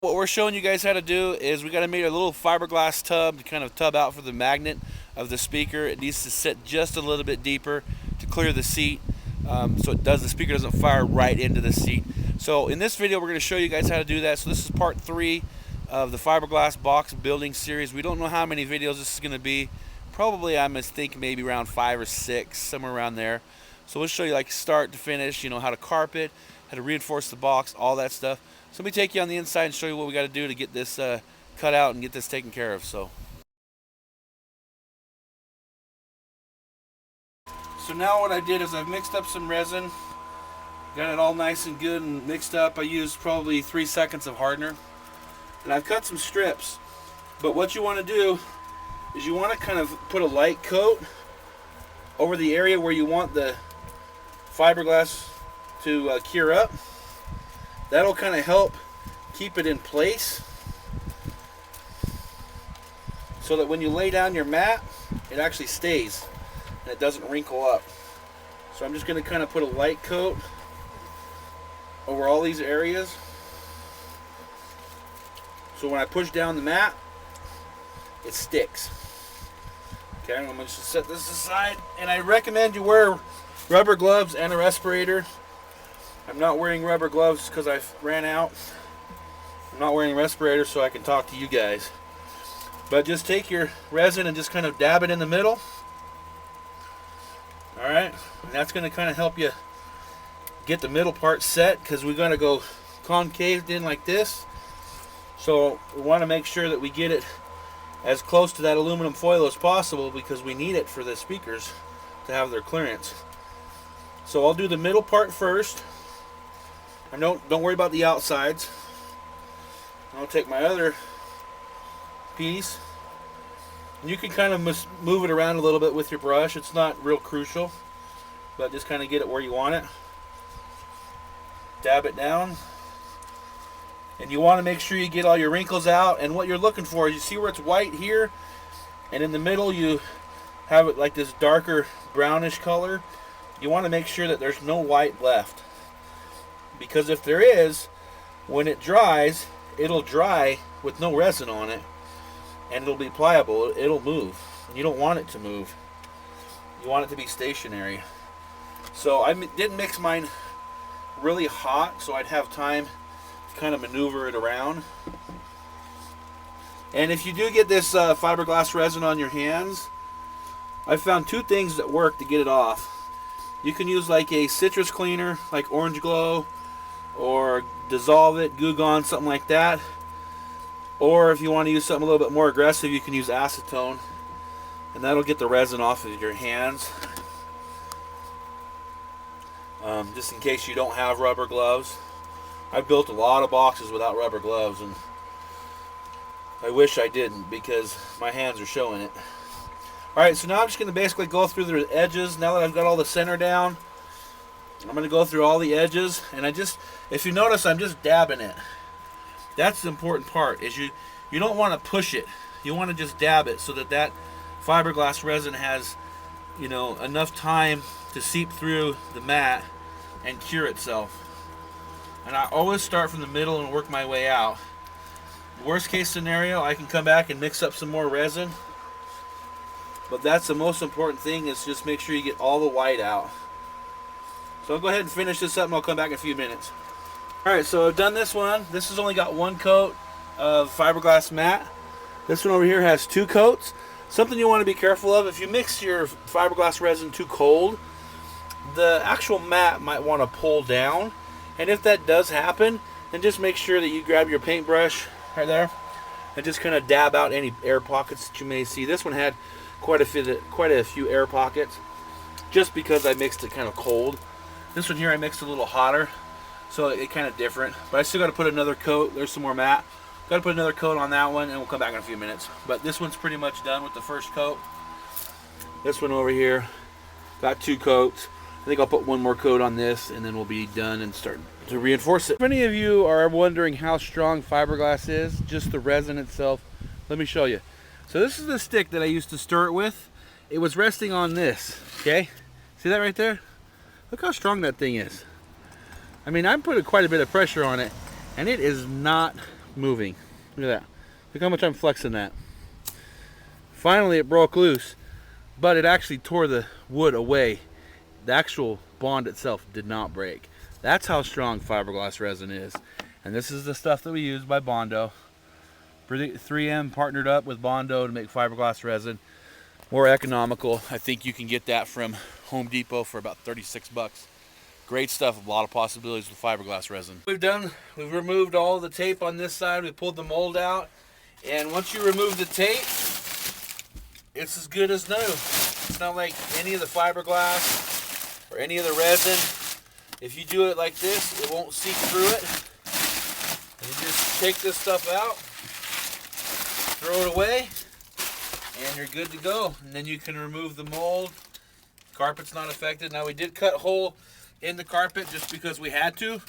What we're showing you guys how to do is we got to make a little fiberglass tub to kind of tub out for the magnet of the speaker. It needs to sit just a little bit deeper to clear the seat, so the speaker doesn't fire right into the seat. So in this video we're going to show you guys how to do that. So this is part 3 of the fiberglass box building series. We don't know how many videos this is going to be. Probably I must think maybe around 5 or 6, somewhere around there. So we'll show you like start to finish, you know, how to carpet, how to reinforce the box, all that stuff. So let me take you on the inside and show you what we got to do to get this cut out and get this taken care of. So now what I did is I've mixed up some resin, got it all nice and good and mixed up. I used probably 3 seconds of hardener, and I've cut some strips. But what you want to do is you want to kind of put a light coat over the area where you want the fiberglass to cure up. That'll kind of help keep it in place so that when you lay down your mat, it actually stays and it doesn't wrinkle up. So I'm just going to kind of put a light coat over all these areas, so when I push down the mat, it sticks. Okay, I'm going to set this aside, and I recommend you wear rubber gloves and a respirator. I'm not wearing rubber gloves because I ran out. I'm not wearing a respirator so I can talk to you guys. But just take your resin and just kind of dab it in the middle. Alright, and that's going to kind of help you get the middle part set, because we're going to go concaved in like this. So we want to make sure that we get it as close to that aluminum foil as possible, because we need it for the speakers to have their clearance. So I'll do the middle part first. And don't worry about the outsides. I'll take my other piece, and you can kind of move it around a little bit with your brush. It's not real crucial, but just kind of get it where you want it. Dab it down, and you want to make sure you get all your wrinkles out. And what you're looking for is, you see where it's white here, and in the middle you have it like this darker brownish color. You want to make sure that there's no white left, because if there is, when it dries, it'll dry with no resin on it, and it'll be pliable. It'll move. You don't want it to move. You want it to be stationary. So I didn't mix mine really hot, so I'd have time to kind of maneuver it around. And if you do get this fiberglass resin on your hands, I found 2 things that work to get it off. You can use like a citrus cleaner, like Orange Glow, or dissolve it, Goo Gone, something like that. Or if you want to use something a little bit more aggressive, you can use acetone, and that'll get the resin off of your hands. Just in case you don't have rubber gloves. I've built a lot of boxes without rubber gloves, and I wish I didn't, because my hands are showing it. Alright, so now I'm just going to basically go through the edges. Now that I've got all the center down, I'm going to go through all the edges, and if you notice, I'm just dabbing it. That's the important part, is you don't want to push it. You want to just dab it so that fiberglass resin has, you know, enough time to seep through the mat and cure itself. And I always start from the middle and work my way out. Worst case scenario, I can come back and mix up some more resin. But that's the most important thing, is just make sure you get all the white out. So I'll go ahead and finish this up, and I'll come back in a few minutes. Alright, so I've done this one. This has only got 1 coat of fiberglass mat. This one over here has 2 coats. Something you want to be careful of, if you mix your fiberglass resin too cold, the actual mat might want to pull down. And if that does happen, then just make sure that you grab your paintbrush right there and just kind of dab out any air pockets that you may see. This one had quite a few air pockets, just because I mixed it kind of cold. This one here I mixed a little hotter, so it kind of different. But I still got to put another coat. There's some more mat. Got to put another coat on that one, and we'll come back in a few minutes. But this one's pretty much done with the first coat. This one over here got 2 coats. I think I'll put 1 more coat on this, and then we'll be done and start to reinforce it. If any of you are wondering how strong fiberglass is, just the resin itself, let me show you. So this is the stick that I used to stir it with. It was resting on this, okay? See that right there? Look how strong that thing is. I mean, I'm putting quite a bit of pressure on it, and it is not moving. Look at that. Look how much I'm flexing that. Finally it broke loose, but it actually tore the wood away. The actual bond itself did not break. That's how strong fiberglass resin is. And this is the stuff that we use by Bondo. 3M partnered up with Bondo to make fiberglass resin more economical. I think you can get that from Home Depot for about 36 bucks. Great stuff, a lot of possibilities with fiberglass resin. We've removed all the tape on this side. We pulled the mold out. And once you remove the tape, it's as good as new. It's not like any of the fiberglass or any of the resin. If you do it like this, it won't seep through it. You just take this stuff out, throw it away, and you're good to go. And then you can remove the mold. Carpet's not affected. Now we did cut a hole in the carpet just because we had to.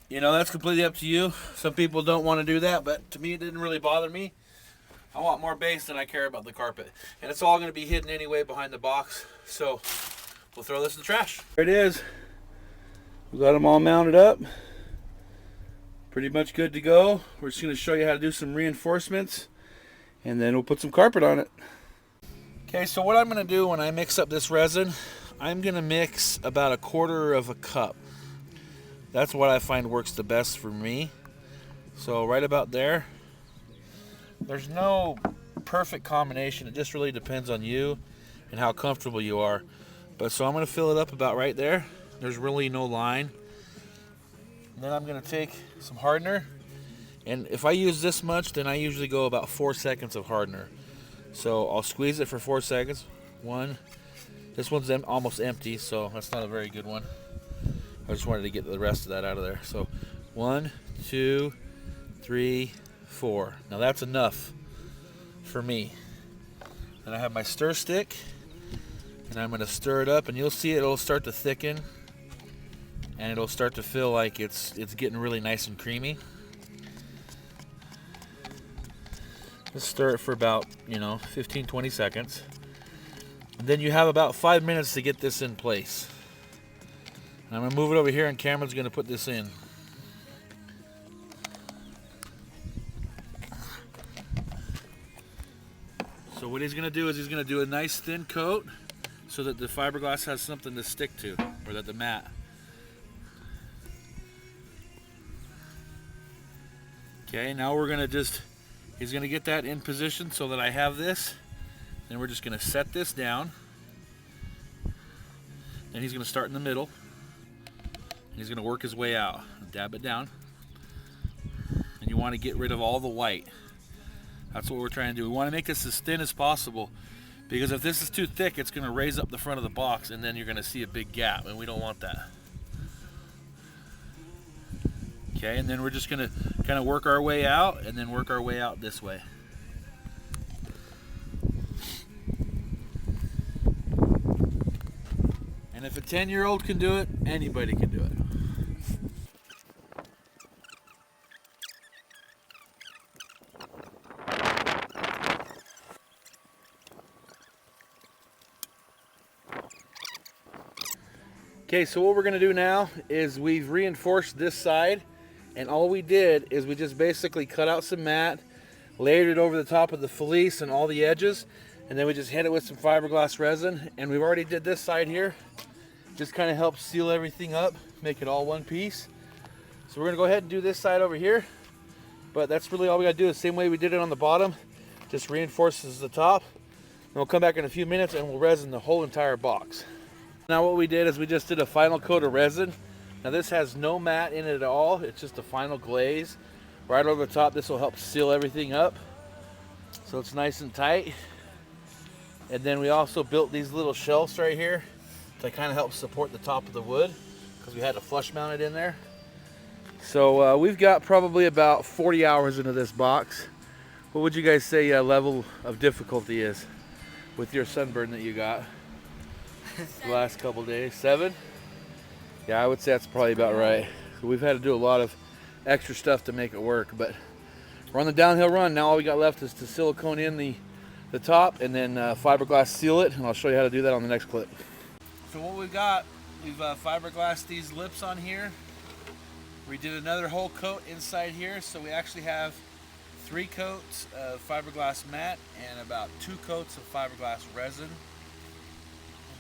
You know, that's completely up to you. Some people don't want to do that, but to me it didn't really bother me. I want more base than I care about the carpet. And it's all going to be hidden anyway behind the box. So we'll throw this in the trash. There it is. We got them all mounted up. Pretty much good to go. We're just going to show you how to do some reinforcements, and then we'll put some carpet on it. Okay, so what I'm going to do when I mix up this resin, I'm going to mix about 1/4 cup. That's what I find works the best for me. So right about there. There's no perfect combination. It just really depends on you and how comfortable you are. But so I'm going to fill it up about right there. There's really no line. And then I'm going to take some hardener. And if I use this much, then I usually go about 4 seconds of hardener. So I'll squeeze it for 4 seconds. One. This one's almost empty, so that's not a very good one. I just wanted to get the rest of that out of there. So 1, 2, 3, 4. Now that's enough for me. And I have my stir stick, and I'm going to stir it up, and you'll see it'll start to thicken, and it'll start to feel like it's getting really nice and creamy. Just stir it for about 15-20 seconds, and then you have about 5 minutes to get this in place. And I'm going to move it over here, and Cameron's going to put this in. So what he's going to do is he's going to do a nice thin coat so that the fiberglass has something to stick to, or that the mat. Okay, now we're going to he's going to get that in position so that I have this. Then we're just going to set this down. Then he's going to start in the middle. And he's going to work his way out. Dab it down. And you want to get rid of all the white. That's what we're trying to do. We want to make this as thin as possible, because if this is too thick, it's going to raise up the front of the box, and then you're going to see a big gap, and we don't want that. Okay, and then we're just going to kind of work our way out, and then work our way out this way. And if a 10-year-old can do it, anybody can do it. Okay, so what we're going to do now is we've reinforced this side, and all we did is we just basically cut out some mat, layered it over the top of the fleece and all the edges, and then we just hit it with some fiberglass resin. And we've already did this side here. Just kind of helps seal everything up, make it all one piece. So we're going to go ahead and do this side over here, but that's really all we got to do. The same way we did it on the bottom, just reinforces the top. And we'll come back in a few minutes and we'll resin the whole entire box. Now what we did is we just did a final coat of resin. Now this has no mat in it at all. It's just a final glaze right over the top. This will help seal everything up so it's nice and tight. And then we also built these little shelves right here to kind of help support the top of the wood, because we had to flush mount it in there. So we've got probably about 40 hours into this box. What would you guys say level of difficulty is with your sunburn that you got the last couple days? 7? Yeah, I would say that's probably about right. So we've had to do a lot of extra stuff to make it work, but we're on the downhill run. Now all we got left is to silicone in the top, and then fiberglass seal it, and I'll show you how to do that on the next clip. So what we've got, we've fiberglassed these lips on here, We did another whole coat inside here, so we actually have 3 coats of fiberglass mat and about 2 coats of fiberglass resin.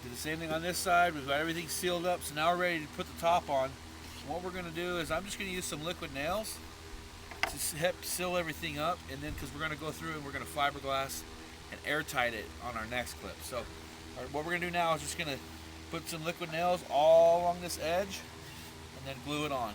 Did the same thing on this side. We've got everything sealed up, so now we're ready to put the top on. And what we're going to do is I'm just going to use some liquid nails to help seal everything up, and then because we're going to go through and we're going to fiberglass and airtight it on our next clip. So what we're going to do now is just going to put some liquid nails all along this edge and then glue it on.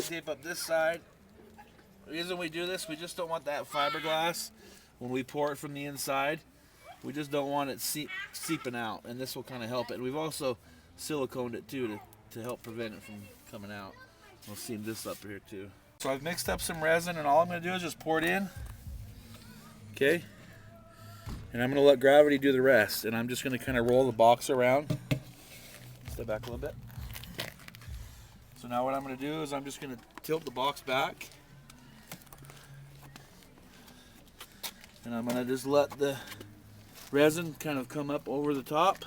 Tape up this side. The reason we do this, we just don't want that fiberglass when we pour it from the inside. We just don't want it seeping out, and this will kind of help it. We've also siliconed it too to help prevent it from coming out. We'll seam this up here too. So I've mixed up some resin, and all I'm going to do is just pour it in. Okay, and I'm going to let gravity do the rest, and I'm just going to kind of roll the box around. Step back a little bit. So now what I'm going to do is I'm just going to tilt the box back, and I'm going to just let the resin kind of come up over the top.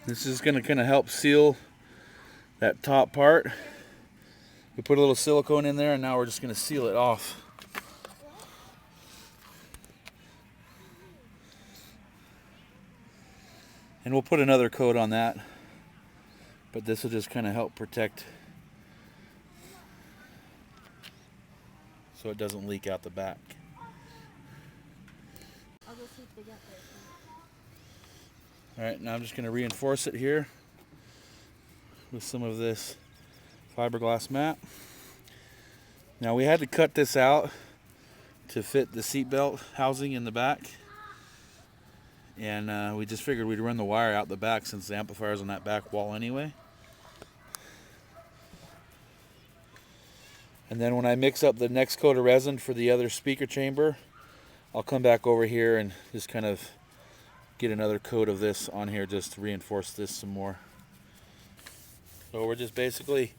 This is going to kind of help seal that top part. We put a little silicone in there, and now we're just going to seal it off. And we'll put another coat on that, but this will just kind of help protect so it doesn't leak out the back. I'll go see if they got there. Alright, now I'm just going to reinforce it here with some of this fiberglass mat. Now we had to cut this out to fit the seat belt housing in the back, and we just figured we'd run the wire out the back since the amplifier's on that back wall anyway. And then when I mix up the next coat of resin for the other speaker chamber, I'll come back over here and just kind of get another coat of this on here just to reinforce this some more. So we're just basically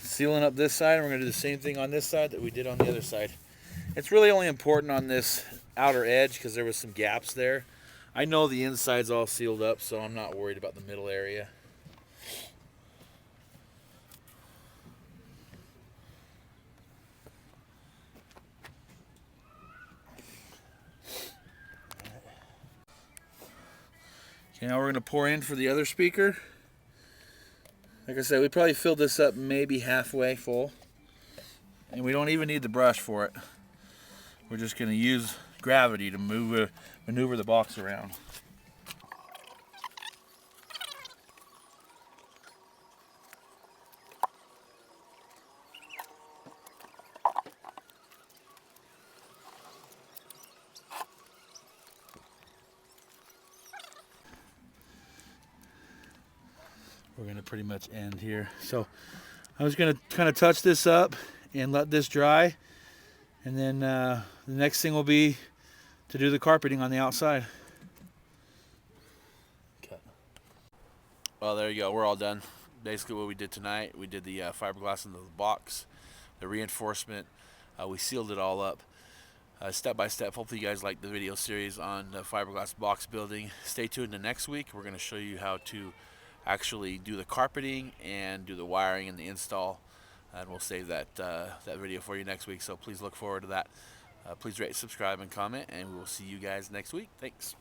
sealing up this side, and we're going to do the same thing on this side that we did on the other side. It's really only important on this outer edge because there was some gaps there. I know the inside's all sealed up, so I'm not worried about the middle area. Okay, now we're going to pour in for the other speaker. Like I said, we probably filled this up maybe halfway full. And we don't even need the brush for it. We're just going to use gravity to maneuver the box around. We're going to pretty much end here. So I was going to kind of touch this up and let this dry, and then the next thing will be to do the carpeting on the outside. Cut. Well, there you go. We're all done. Basically what we did tonight, we did the fiberglass into the box, the reinforcement. We sealed it all up step by step. Hopefully you guys like the video series on the fiberglass box building. Stay tuned to next week. We're going to show you how to actually do the carpeting and do the wiring and the install, and we'll save that that video for you next week, so please look forward to that. Please rate, subscribe, and comment, and we will see you guys next week. Thanks.